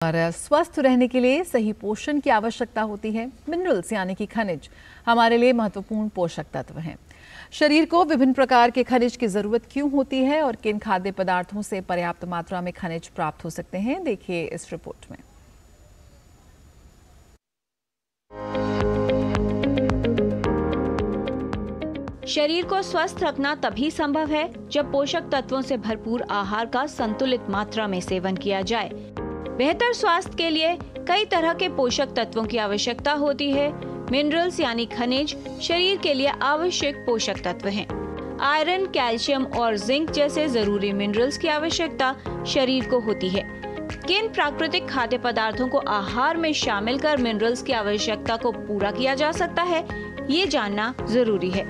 और स्वस्थ रहने के लिए सही पोषण की आवश्यकता होती है। मिनरल्स यानी कि खनिज हमारे लिए महत्वपूर्ण पोषक तत्व हैं। शरीर को विभिन्न प्रकार के खनिज की जरूरत क्यों होती है और किन खाद्य पदार्थों से पर्याप्त मात्रा में खनिज प्राप्त हो सकते हैं, देखिए इस रिपोर्ट में। शरीर को स्वस्थ रखना तभी संभव है जब पोषक तत्वों से भरपूर आहार का संतुलित मात्रा में सेवन किया जाए। बेहतर स्वास्थ्य के लिए कई तरह के पोषक तत्वों की आवश्यकता होती है। मिनरल्स यानी खनिज शरीर के लिए आवश्यक पोषक तत्व हैं। आयरन, कैल्शियम और जिंक जैसे जरूरी मिनरल्स की आवश्यकता शरीर को होती है। किन प्राकृतिक खाद्य पदार्थों को आहार में शामिल कर मिनरल्स की आवश्यकता को पूरा किया जा सकता है, ये जानना जरूरी है।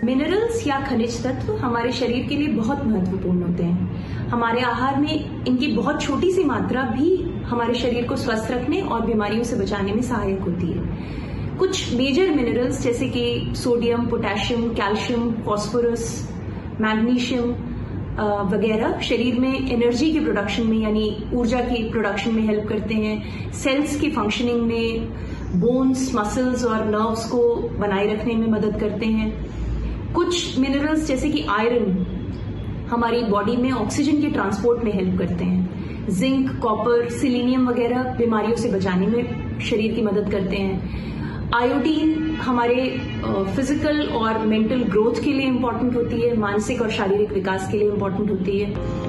मिनरल्स या खनिज तत्व हमारे शरीर के लिए बहुत महत्वपूर्ण होते हैं। हमारे आहार में इनकी बहुत छोटी सी मात्रा भी हमारे शरीर को स्वस्थ रखने और बीमारियों से बचाने में सहायक होती है। कुछ मेजर मिनरल्स जैसे कि sodium, potassium, calcium, phosphorus, magnesium वगैरह शरीर में एनर्जी के प्रोडक्शन में यानी ऊर्जा की प्रोडक्शन में हेल्प करते हैं। सेल्स की फंक्शनिंग में, बोन्स, मसल्स और नर्व्स को बनाए रखने में मदद करते हैं। कुछ मिनरल्स जैसे कि आयरन हमारी बॉडी में ऑक्सीजन के ट्रांसपोर्ट में हेल्प करते हैं। जिंक, कॉपर, सिलीनियम वगैरह बीमारियों से बचाने में शरीर की मदद करते हैं। आयोडीन हमारे फिजिकल और मेंटल ग्रोथ के लिए इम्पोर्टेंट होती है, मानसिक और शारीरिक विकास के लिए इम्पोर्टेंट होती है।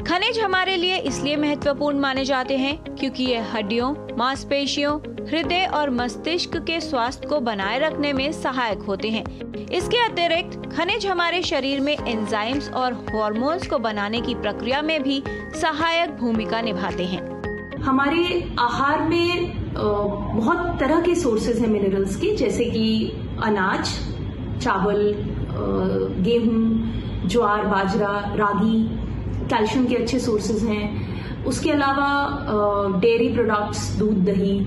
खनिज हमारे लिए इसलिए महत्वपूर्ण माने जाते हैं क्योंकि ये हड्डियों, मांसपेशियों, हृदय और मस्तिष्क के स्वास्थ्य को बनाए रखने में सहायक होते हैं। इसके अतिरिक्त खनिज हमारे शरीर में एंजाइम्स और हार्मोन्स को बनाने की प्रक्रिया में भी सहायक भूमिका निभाते हैं। हमारे आहार में बहुत तरह के सोर्सेज हैं मिनरल्स के, जैसे कि अनाज, चावल, गेहूं, ज्वार, बाजरा, रागी, कैल्शियम के अच्छे सोर्सेज हैं। उसके अलावा डेयरी प्रोडक्ट्स, दूध, दही,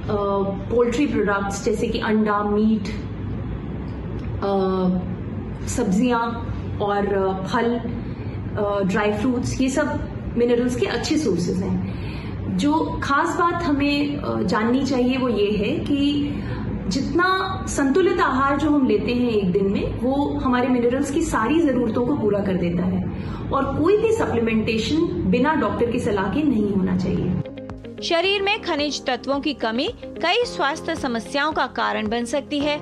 पोल्ट्री प्रोडक्ट्स जैसे कि अंडा, मीट, सब्जियां और फल, ड्राई फ्रूट्स, ये सब मिनरल्स के अच्छे सोर्सेज हैं। जो खास बात हमें जाननी चाहिए वो ये है कि जितना संतुलित आहार जो हम लेते हैं एक दिन में, वो हमारे मिनरल्स की सारी जरूरतों को पूरा कर देता है और कोई भी सप्लीमेंटेशन बिना डॉक्टर की सलाह के नहीं होना चाहिए। शरीर में खनिज तत्वों की कमी कई स्वास्थ्य समस्याओं का कारण बन सकती है।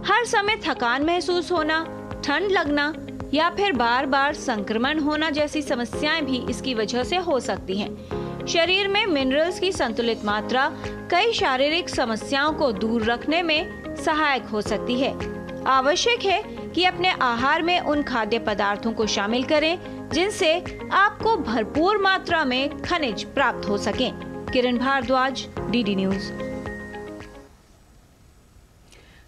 हर समय थकान महसूस होना, ठंड लगना या फिर बार बार संक्रमण होना जैसी समस्याएं भी इसकी वजह से हो सकती हैं। शरीर में मिनरल्स की संतुलित मात्रा कई शारीरिक समस्याओं को दूर रखने में सहायक हो सकती है। आवश्यक है कि अपने आहार में उन खाद्य पदार्थों को शामिल करें जिनसे आपको भरपूर मात्रा में खनिज प्राप्त हो सके। किरण भारद्वाज, डीडी न्यूज।